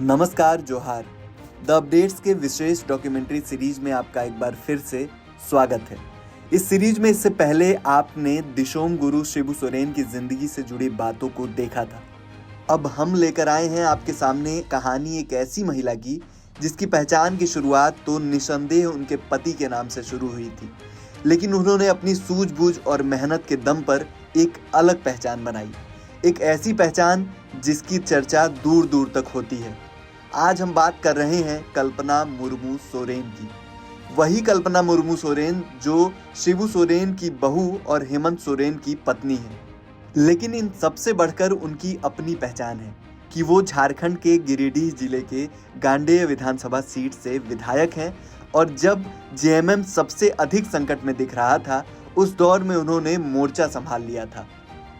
नमस्कार जोहार। The updates के विशेष डॉक्यूमेंट्री सीरीज में आपका एक बार फिर से स्वागत है। इस सीरीज में इससे पहले आपने दिशोम गुरु शिबू सोरेन की जिंदगी से जुड़ी बातों को देखा था। अब हम लेकर आए हैं आपके सामने कहानी एक ऐसी महिला की जिसकी पहचान की शुरुआत तो निसंदेह उनके पति के नाम से शुरू हुई थी, लेकिन उन्होंने अपनी सूझबूझ और मेहनत के दम पर एक अलग पहचान बनाई। एक ऐसी पहचान जिसकी चर्चा दूर दूर तक होती है। आज हम बात कर रहे हैं कल्पना मुर्मू सोरेन की। वही कल्पना मुर्मू सोरेन जो शिबू सोरेन की बहू और हेमंत सोरेन की पत्नी है। लेकिन इन सबसे बढ़कर उनकी अपनी पहचान है कि वो झारखंड के गिरिडीह जिले के गांडेय विधानसभा सीट से विधायक हैं और जब जेएमएम सबसे अधिक संकट में दिख रहा था उस दौर में उन्होंने मोर्चा संभाल लिया था।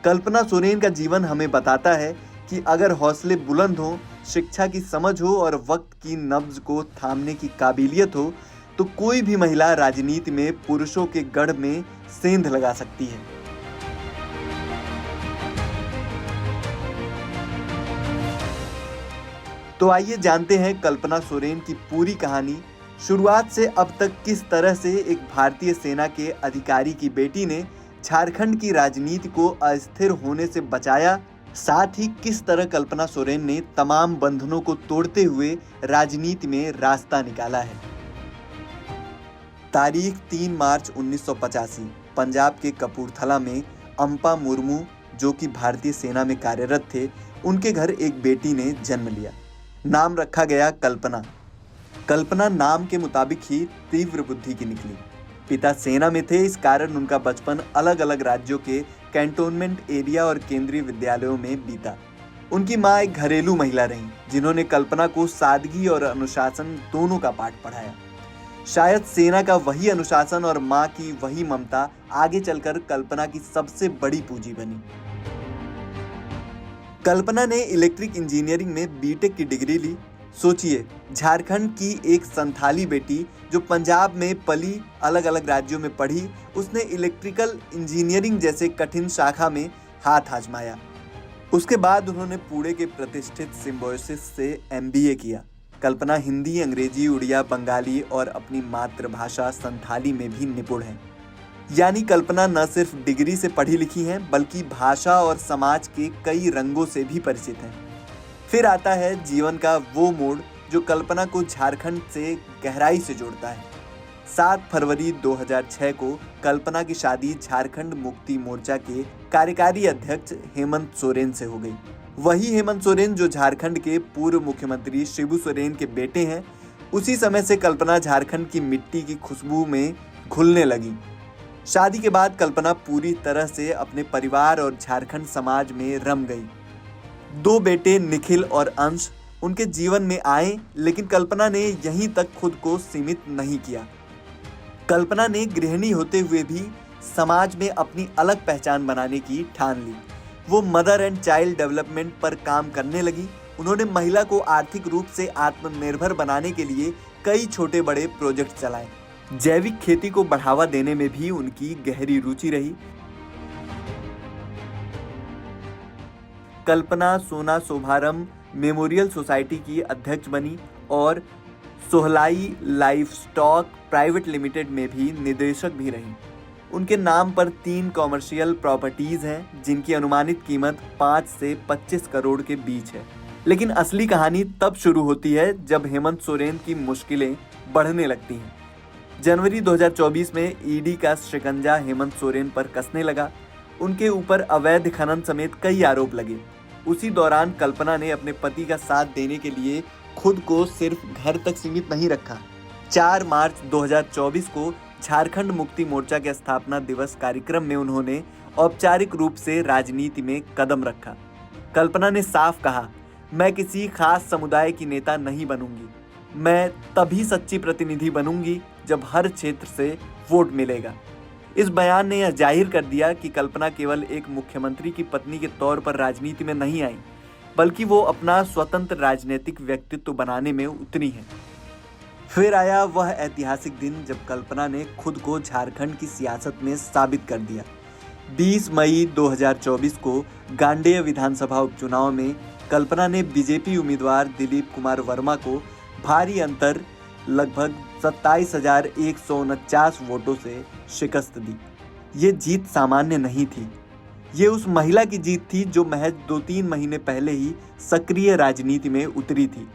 कल्पना सोरेन का जीवन हमें बताता है कि अगर हौसले बुलंद हों, शिक्षा की समझ हो और वक्त की नब्ज को थामने की काबिलियत हो तो कोई भी महिला राजनीति में पुरुषों के गढ़ में सेंध लगा सकती है। तो आइए जानते हैं कल्पना सोरेन की पूरी कहानी। शुरुआत से अब तक किस तरह से एक भारतीय सेना के अधिकारी की बेटी ने झारखंड की राजनीति को अस्थिर होने से बचाया, साथ ही किस तरह कल्पना सोरेन ने तमाम बंधनों को तोड़ते हुए राजनीति में रास्ता निकाला है। तारीख 3 मार्च 1985 पंजाब के कपूरथला में अम्पा मुर्मू, जो कि भारतीय सेना में कार्यरत थे, उनके घर एक बेटी ने जन्म लिया। नाम रखा गया कल्पना। कल्पना नाम के मुताबिक ही तीव्र बुद्धि की निकली। पिता सेना में थे, इस कारण उनका बचपन अलग अलग राज्यों के कैंटोनमेंट एरिया और केंद्रीय विद्यालयों में बीता। उनकी माँ एक घरेलू महिला रहीं जिन्होंने कल्पना को सादगी और अनुशासन दोनों का पाठ पढ़ाया। शायद सेना का वही अनुशासन और माँ की वही ममता आगे चलकर कल्पना की सबसे बड़ी पूंजी बनी। कल्पना ने इलेक्ट्रिक इंजीनियरिंग में बीटेक की डिग्री ली। सोचिए, झारखंड की एक संथाली बेटी जो पंजाब में पली, अलग अलग राज्यों में पढ़ी, उसने इलेक्ट्रिकल इंजीनियरिंग जैसे कठिन शाखा में हाथ आजमाया। उसके बाद उन्होंने पुणे के प्रतिष्ठित सिम्बायोसिस से एमबीए किया। कल्पना हिंदी, अंग्रेजी, उड़िया, बंगाली और अपनी मातृभाषा संथाली में भी निपुण है। यानी कल्पना न सिर्फ डिग्री से पढ़ी लिखी हैं बल्कि भाषा और समाज के कई रंगों से भी परिचित हैं। फिर आता है जीवन का वो मोड़ जो कल्पना को झारखंड से गहराई से जोड़ता है। 7 फरवरी 2006 को कल्पना की शादी झारखंड मुक्ति मोर्चा के कार्यकारी अध्यक्ष हेमंत सोरेन से हो गई। वही हेमंत सोरेन जो झारखंड के पूर्व मुख्यमंत्री शिबू सोरेन के बेटे हैं। उसी समय से कल्पना झारखंड की मिट्टी की खुशबू में घुलने लगी। शादी के बाद कल्पना पूरी तरह से अपने परिवार और झारखंड समाज में रम गई। 2 बेटे निखिल और अंश उनके जीवन में आए, लेकिन कल्पना ने यहीं तक खुद को सीमित नहीं किया। कल्पना ने गृहिणी होते हुए भी समाज में अपनी अलग पहचान बनाने की ठान ली। वो मदर एंड चाइल्ड डेवलपमेंट पर काम करने लगी। उन्होंने महिला को आर्थिक रूप से आत्मनिर्भर बनाने के लिए कई छोटे बड़े प्रोजेक्ट चलाए। जैविक खेती को बढ़ावा देने में भी उनकी गहरी रुचि रही। कल्पना सोना शोभारम मेमोरियल सोसाइटी की अध्यक्ष बनी और सोहलाई लाइवस्टॉक प्राइवेट लिमिटेड में भी निदेशक भी रहीं। उनके नाम पर 3 कॉमर्शियल प्रॉपर्टीज हैं जिनकी अनुमानित कीमत 5 से 25 करोड़ के बीच है। लेकिन असली कहानी तब शुरू होती है जब हेमंत सोरेन की मुश्किलें बढ़ने लगती हैं। जनवरी 2024 में ईडी का शिकंजा हेमंत सोरेन पर कसने लगा। उनके ऊपर अवैध खनन समेत कई आरोप लगे। उसी दौरान कल्पना ने अपने पति का साथ देने के लिए खुद को सिर्फ घर तक सीमित नहीं रखा। 4 मार्च 2024 को झारखंड मुक्ति मोर्चा के स्थापना दिवस कार्यक्रम में उन्होंने औपचारिक रूप से राजनीति में कदम रखा। कल्पना ने साफ कहा, मैं किसी खास समुदाय की नेता नहीं बनूंगी। मैं तभी सच्ची प्रतिनिधि बनूंगी जब हर क्षेत्र से वोट मिलेगा। इस बयान ने यह जाहिर कर दिया कि कल्पना केवल एक मुख्यमंत्री की पत्नी के तौर पर राजनीति में नहीं आई, बल्कि वो अपना स्वतंत्र राजनीतिक व्यक्तित्व बनाने में उतरी हैं। फिर आया वह ऐतिहासिक दिन जब कल्पना ने खुद को झारखंड की सियासत में साबित कर दिया। 20 मई 2024 को गांडेय विधानसभा उपचुनाव में कल्पना ने बीजेपी उम्मीदवार दिलीप कुमार वर्मा को भारी अंतर लगभग 27,149 वोटों से शिकस्त दी। ये जीत सामान्य नहीं थी। ये उस महिला की जीत थी जो महज 2-3 महीने पहले ही सक्रिय राजनीति में उतरी थी।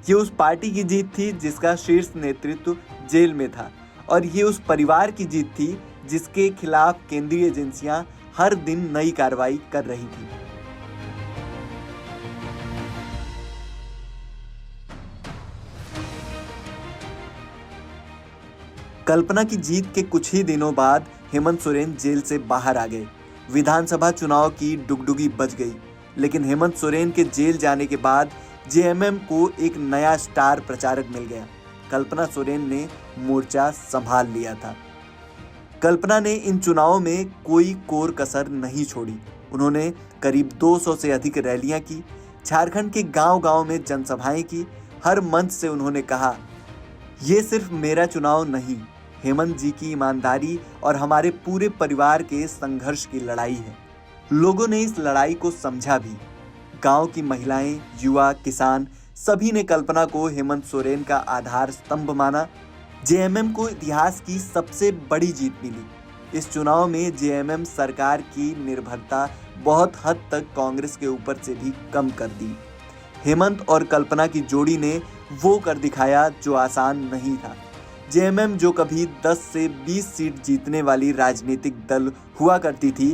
ये उस पार्टी की जीत थी जिसका शीर्ष नेतृत्व जेल में था, और ये उस परिवार की जीत थी जिसके खिलाफ केंद्रीय एजेंसियां हर दिन नई कार्रवाई कर रही थी। कल्पना की जीत के कुछ ही दिनों बाद हेमंत सोरेन जेल से बाहर आ गए। विधानसभा चुनाव की डुगडुगी बज गई, लेकिन हेमंत सोरेन के जेल जाने के बाद जेएमएम को एक नया स्टार प्रचारक मिल गया। कल्पना सोरेन ने मोर्चा संभाल लिया था। कल्पना ने इन चुनावों में कोई कोर कसर नहीं छोड़ी। उन्होंने करीब 200 से अधिक रैलियां की, झारखंड के गांव-गांव में जनसभाएं की। हर मंच से उन्होंने कहा, ये सिर्फ मेरा चुनाव नहीं, हेमंत जी की ईमानदारी और हमारे पूरे परिवार के संघर्ष की लड़ाई है। लोगों ने इस लड़ाई को समझा भी। गांव की महिलाएं, युवा, किसान सभी ने कल्पना को हेमंत सोरेन का आधार स्तंभ माना। जेएमएम को इतिहास की सबसे बड़ी जीत मिली। इस चुनाव में जेएमएम सरकार की निर्भरता बहुत हद तक कांग्रेस के ऊपर से भी कम कर दी। हेमंत और कल्पना की जोड़ी ने वो कर दिखाया जो आसान नहीं था। जेएमएम जो कभी 10 से 20 सीट जीतने वाली राजनीतिक दल हुआ करती थी,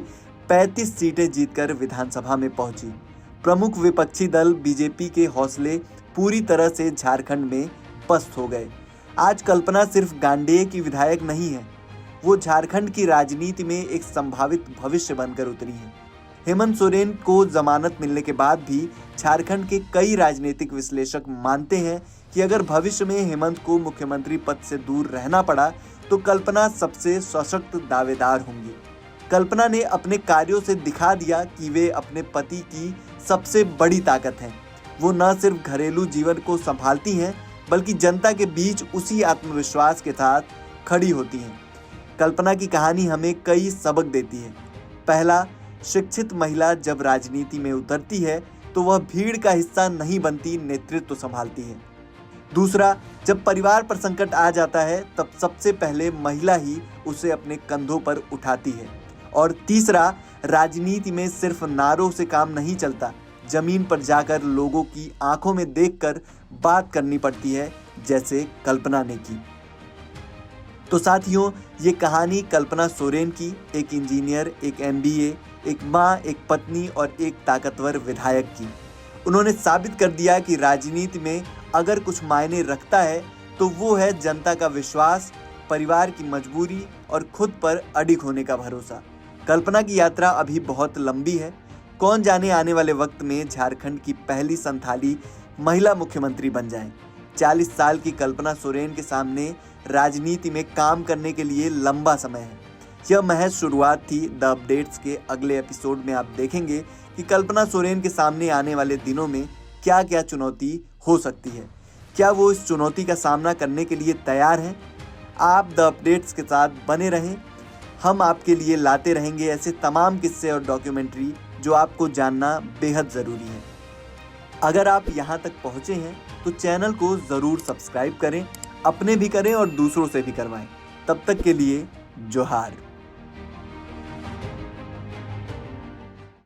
35 सीटें जीतकर विधानसभा में पहुंची। प्रमुख विपक्षी दल बीजेपी के हौसले पूरी तरह से झारखंड में पस्त हो गए। आज कल्पना सिर्फ गांडेय की विधायक नहीं है, वो झारखंड की राजनीति में एक संभावित भविष्य बनकर उतरी है। हेमंत सोरेन को जमानत मिलने के बाद भी झारखंड के कई राजनीतिक विश्लेषक मानते हैं कि अगर भविष्य में हेमंत को मुख्यमंत्री पद से दूर रहना पड़ा तो कल्पना सबसे सशक्त दावेदार होंगी। कल्पना ने अपने कार्यों से दिखा दिया कि वे अपने पति की सबसे बड़ी ताकत हैं। वो न सिर्फ घरेलू जीवन को संभालती हैं, बल्कि जनता के बीच उसी आत्मविश्वास के साथ खड़ी होती हैं। कल्पना की कहानी हमें कई सबक देती है। पहला, शिक्षित महिला जब राजनीति में उतरती है तो वह भीड़ का हिस्सा नहीं बनती, नेतृत्व संभालती है। दूसरा, जब परिवार पर संकट आ जाता है तब सबसे पहले महिला ही उसे अपने कंधों पर उठाती है। और तीसरा, राजनीति में सिर्फ नारों से काम नहीं चलता, जमीन पर जाकर लोगों की आंखों में देखकर बात करनी पड़ती है, जैसे कल्पना ने की। तो साथियों, ये कहानी कल्पना सोरेन की, एक इंजीनियर, एक एमबीए, एक माँ, एक पत्नी और एक ताकतवर विधायक की। उन्होंने साबित कर दिया कि राजनीति में अगर कुछ मायने रखता है तो वो है जनता का विश्वास, परिवार की मजबूरी और खुद पर अडिग होने का भरोसा। कल्पना की यात्रा अभी बहुत लंबी है। कौन जाने आने वाले वक्त में झारखंड की पहली संथाली महिला मुख्यमंत्री बन जाए। 40 साल की कल्पना सोरेन के सामने राजनीति में काम करने के लिए लंबा समय है। यह महज शुरुआत थी। द अपडेट्स के अगले एपिसोड में आप देखेंगे कि कल्पना सोरेन के सामने आने वाले दिनों में क्या क्या चुनौती हो सकती है। क्या वो इस चुनौती का सामना करने के लिए तैयार हैं? आप द अपडेट्स के साथ बने रहें। हम आपके लिए लाते रहेंगे ऐसे तमाम किस्से और डॉक्यूमेंट्री जो आपको जानना बेहद ज़रूरी है। अगर आप यहाँ तक पहुँचे हैं तो चैनल को ज़रूर सब्सक्राइब करें, अपने भी करें और दूसरों से भी करवाएं। तब तक के लिए जोहार।